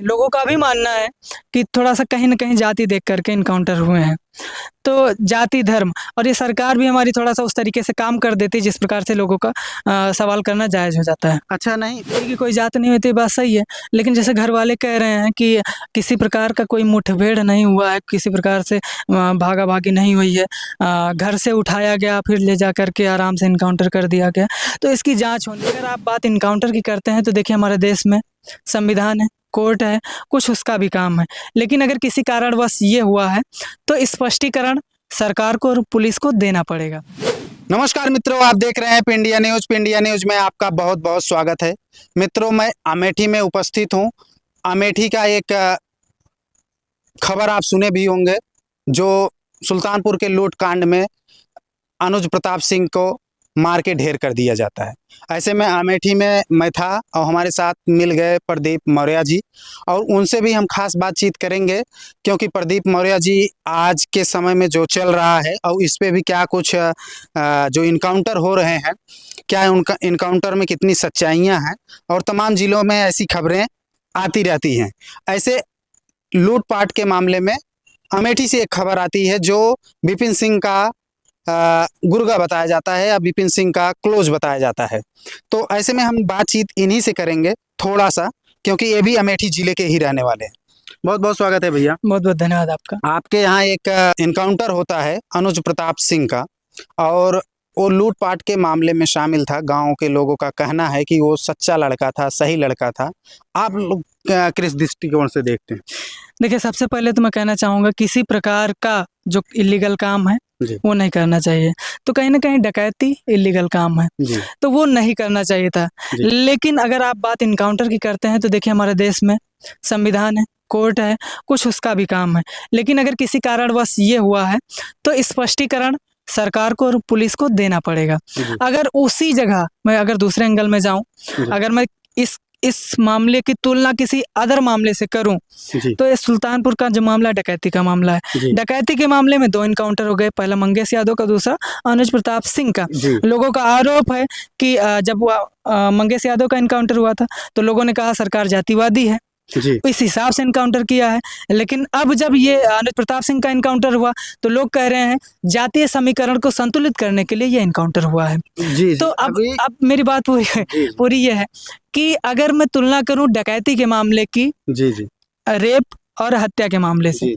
लोगों का भी मानना है कि थोड़ा सा कहीं न कहीं जाति देख कर के एनकाउंटर हुए हैं। तो जाति, धर्म और ये सरकार भी हमारी थोड़ा-सा उस तरीके से काम कर देती है जिस प्रकार से लोगों का सवाल करना जायज़ हो जाता है। अच्छा नहीं कि कोई जात नहीं होती, बात सही है, लेकिन जैसे घर वाले कह रहे हैं कि किसी प्रकार का कोई मुठभेड़ नहीं हुआ है, किसी प्रकार से भागा-भागी नहीं हुई है। घर से उठाया गया, फिर ले जा कर के आराम से एनकाउंटर कर दिया गया। तो इसकी जाँच होनी। अगर आप बात एनकाउंटर की करते हैं तो देखिए हमारे देश में संविधान है, कोर्ट है, कुछ उसका भी काम है। लेकिन अगर किसी कारणवश ये हुआ है तो स्पष्टीकरण सरकार को और पुलिस को देना पड़ेगा। नमस्कार मित्रों, आप देख रहे हैं पिंडिया न्यूज। पिंडिया न्यूज में आपका बहुत बहुत स्वागत है। मित्रों, मैं अमेठी में उपस्थित हूं। अमेठी का एक खबर आप सुने भी होंगे, जो सुल्तानपुर के लूट कांड में अनुज प्रताप सिंह को मार के ढेर कर दिया जाता है। ऐसे में अमेठी में मैं था और हमारे साथ मिल गए प्रदीप मौर्य जी, और उनसे भी हम खास बातचीत करेंगे, क्योंकि प्रदीप मौर्य जी आज के समय में जो चल रहा है और इस पे भी क्या कुछ जो इनकाउंटर हो रहे हैं, क्या उनका इनकाउंटर में कितनी सच्चाइयां हैं, और तमाम ज़िलों में ऐसी खबरें आती रहती हैं। ऐसे लूटपाट के मामले में अमेठी से एक खबर आती है जो विपिन सिंह का गुर्गा बताया जाता है या विपिन सिंह का क्लोज बताया जाता है। तो ऐसे में हम बातचीत इन्हीं से करेंगे थोड़ा सा, क्योंकि ये भी अमेठी जिले के ही रहने वाले हैं। बहुत बहुत स्वागत है भैया। बहुत बहुत धन्यवाद आपका। आपके यहाँ एक इनकाउंटर होता है अनुज प्रताप सिंह का, और वो लूटपाट के मामले में शामिल था। गांव के लोगों का कहना है कि वो सच्चा लड़का था, सही लड़का था। आप लोग किस दृष्टिकोण से देखते हैं? देखिए, सबसे पहले तो मैं कहना चाहूँगा किसी प्रकार का जो इल्लीगल काम है वो नहीं करना चाहिए। तो कहीं न कहीं डकैती इल्लीगल काम है, तो वो नहीं करना चाहिए था। लेकिन अगर आप बात एनकाउंटर की करते हैं तो देखिए हमारे देश में संविधान है, कोर्ट है, कुछ उसका भी काम है। लेकिन अगर किसी कारणवश ये हुआ है तो स्पष्टीकरण सरकार को और पुलिस को देना पड़ेगा। अगर उसी जगह मैं अगर दूसरे एंगल में जाऊँ, अगर मैं इस मामले की तुलना किसी अदर मामले से करूं तो ये सुल्तानपुर का जो मामला डकैती का मामला है। डकैती के मामले में 2 इनकाउंटर हो गए, पहला मंगेश यादव का, दूसरा अनुज प्रताप सिंह का। लोगों का आरोप है कि जब मंगेश यादव का इनकाउंटर हुआ था तो लोगों ने कहा सरकार जातिवादी है, इस हिसाब से इनकाउंटर किया है। लेकिन अब जब ये अनुज प्रताप सिंह का इनकाउंटर हुआ तो लोग कह रहे हैं जातीय समीकरण को संतुलित करने के लिए ये इनकाउंटर हुआ है। तो अब मेरी बात पूरी ये है कि अगर मैं तुलना करूं डकैती के मामले की रेप और हत्या के मामले से,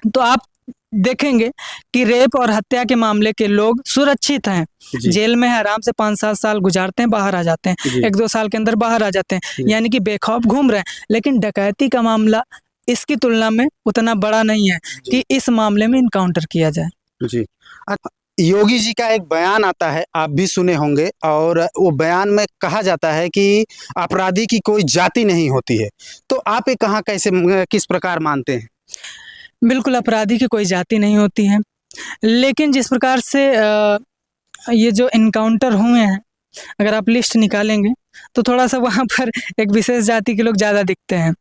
तो आप देखेंगे कि रेप और हत्या के मामले के लोग सुरक्षित हैं, जेल में है, आराम से 5-7 साल गुजारते हैं, बाहर आ जाते हैं, 1-2 साल के अंदर बाहर आ जाते हैं, यानी कि बेखौफ घूम रहे हैं। लेकिन डकैती का मामला इसकी तुलना में उतना बड़ा नहीं है कि इस मामले में इनकाउंटर किया जाए। योगी जी का एक बयान आता है, आप भी सुने होंगे, और वो बयान में कहा जाता है कि अपराधी की कोई जाति नहीं होती है। तो आप ये कहाँ कैसे किस प्रकार मानते हैं? बिल्कुल, अपराधी की कोई जाति नहीं होती है, लेकिन जिस प्रकार से ये जो इनकाउंटर हुए हैं, अगर आप लिस्ट निकालेंगे तो थोड़ा-सा वहाँ पर एक विशेष जाति के लोग ज़्यादा दिखते हैं।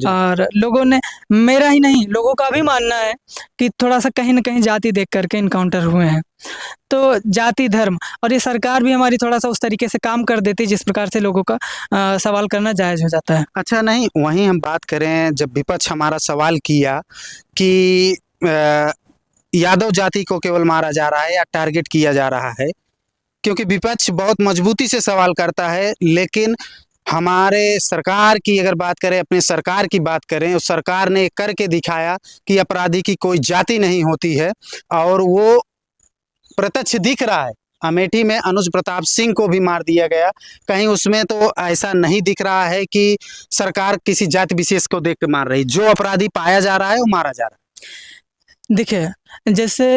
और लोगों ने, मेरा ही नहीं, लोगों का भी मानना है कि थोड़ा-सा कहीं न कहीं जाति देख कर के इनकाउंटर हुए हैं। तो जाति, धर्म और ये सरकार भी हमारी थोड़ा-सा उस तरीके से काम कर देती है जिस प्रकार से लोगों का सवाल करना जायज़ हो जाता है। अच्छा नहीं, वहीं हम बात करें, जब विपक्ष हमारा सवाल किया कि यादव जाति को केवल मारा जा रहा है या टारगेट किया जा रहा है, क्योंकि विपक्ष बहुत मजबूती से सवाल करता है, लेकिन हमारे सरकार की अगर बात करें, अपने सरकार की बात करें, उस सरकार ने करके दिखाया कि अपराधी की कोई जाति नहीं होती है, और वो प्रत्यक्ष दिख रहा है। अमेठी में अनुज प्रताप सिंह को भी मार दिया गया, कहीं उसमें तो ऐसा नहीं दिख रहा है कि सरकार किसी जाति विशेष को देख के मार रही। जो अपराधी पाया जा रहा है वो मारा जा रहा है। देखिए, जैसे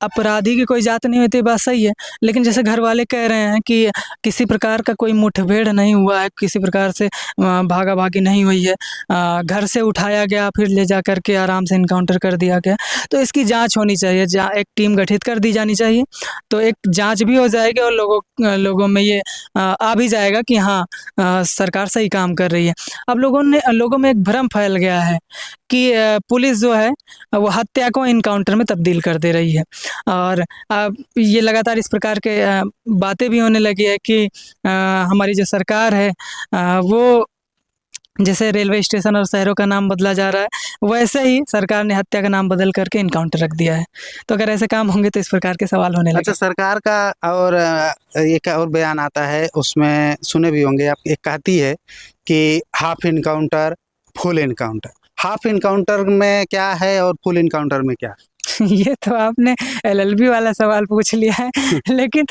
अपराधी की कोई जात नहीं होती, बात सही है, लेकिन जैसे घर वाले कह रहे हैं कि किसी प्रकार का कोई मुठभेड़ नहीं हुआ है, किसी प्रकार से भागा-भागी नहीं हुई है, घर से उठाया गया, फिर ले जा कर के आराम से एनकाउंटर कर दिया गया, तो इसकी जांच होनी चाहिए। एक टीम गठित कर दी जानी चाहिए, तो एक जांच भी हो जाएगी और लोगों में ये आ भी जाएगा कि हाँ, सरकार सही काम कर रही है। अब लोगों में एक भ्रम फैल गया है कि पुलिस जो है वो हत्या को एनकाउंटर में तब्दील कर दे रही है, और ये लगातार इस प्रकार के बातें भी होने लगी है कि हमारी जो सरकार है वो जैसे रेलवे स्टेशन और शहरों का नाम बदला जा रहा है, वैसे ही सरकार ने हत्या का नाम बदल करके इनकाउंटर रख दिया है। तो अगर ऐसे काम होंगे तो इस प्रकार के सवाल होने लगे। अच्छा, सरकार का और एक और बयान आता है, उसमें सुने भी होंगे आप, एक कहती है कि half encounter full encounter. Half encounter में क्या है और फुल इनकाउंटर में क्या है? ये तो आपने एलएलबी वाला सवाल पूछ लिया है। लेकिन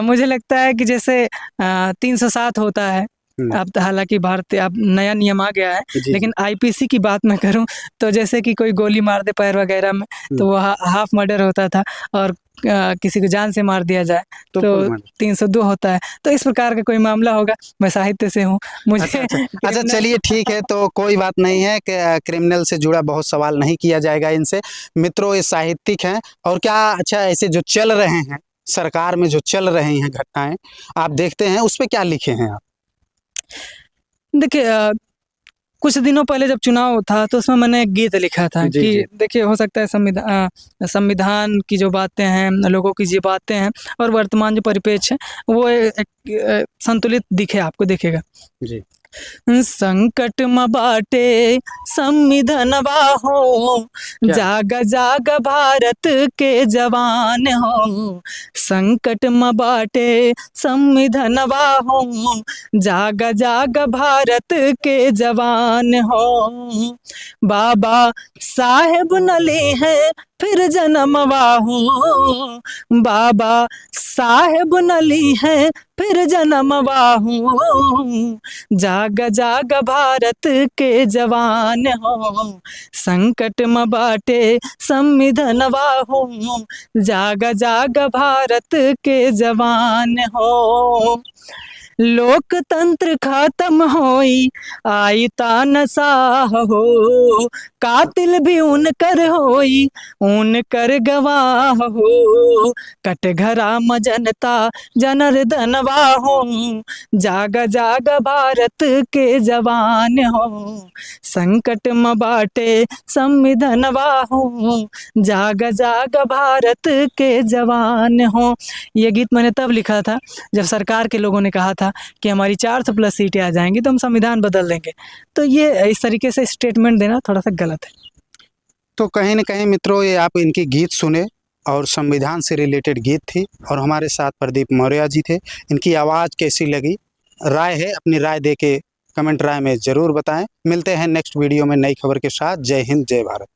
मुझे लगता है कि जैसे 307 होता है, अब तो हालांकि भारतीय अब नया नियम आ गया है, लेकिन आईपीसी की बात मैं करूं तो जैसे कि कोई गोली मार दे पैर वगैरह में तो वो हाफ मर्डर होता था, और किसी को जान से मार दिया जाए तो 302 होता है। तो इस प्रकार का कोई मामला होगा। मैं साहित्य से हूँ, मुझे अच्छा चलिए ठीक है, तो कोई बात नहीं है कि क्रिमिनल से जुड़ा बहुत सवाल नहीं किया जाएगा इनसे। मित्रों, ये साहित्यिक हैं। और क्या अच्छा ऐसे जो चल रहे हैं सरकार में, जो चल रही हैं घटनाएं आप देखते हैं, उस पर क्या लिखे हैं आप? देखिए, कुछ दिनों पहले जब चुनाव था तो उसमें मैंने एक गीत लिखा था कि देखिए, हो सकता है संविधान की जो बातें हैं, लोगों की जो बातें हैं और वर्तमान जो परिप्रेक्ष्य है वो एक संतुलित दिखे, आपको दिखेगा जी। संकट में बाटे संविधानवा हो, जाग जाग भारत के जवान हो। संकट में बाटे संविधानवा हो, जाग जाग भारत के जवान हो। बाबा साहेब नले हैं फिर जन्मवा हो, बाबा साहेब नली है फिर जन्मवा हो। जाग जाग भारत के जवान हो, संकट में बाटे संविधानवा हो, जाग जाग भारत के जवान हो। लोकतंत्र खत्म होई आई तानशाह हो, कातिल भी उनकर होई उनकर गवाह हो। कटघरा में जनता जनार्दनवा हो, जाग जाग भारत के जवान हो। संकट में बाटे संविधानवा हो, जाग जाग भारत के जवान हो। ये गीत मैंने तब लिखा था जब सरकार के लोगों ने कहा था कि हमारी 400+ सीटें आ जाएंगी तो हम संविधान बदल देंगे। तो ये इस तरीके से स्टेटमेंट देना थोड़ा सा गलत है। तो कहीं न कहीं मित्रों, ये आप इनके गीत सुने और संविधान से रिलेटेड गीत थी, और हमारे साथ प्रदीप मौर्य जी थे। इनकी आवाज़ कैसी लगी, राय है, अपनी राय दे के कमेंट राय में ज़रूर बताएं। मिलते हैं नेक्स्ट वीडियो में नई खबर के साथ। जय हिंद, जय भारत।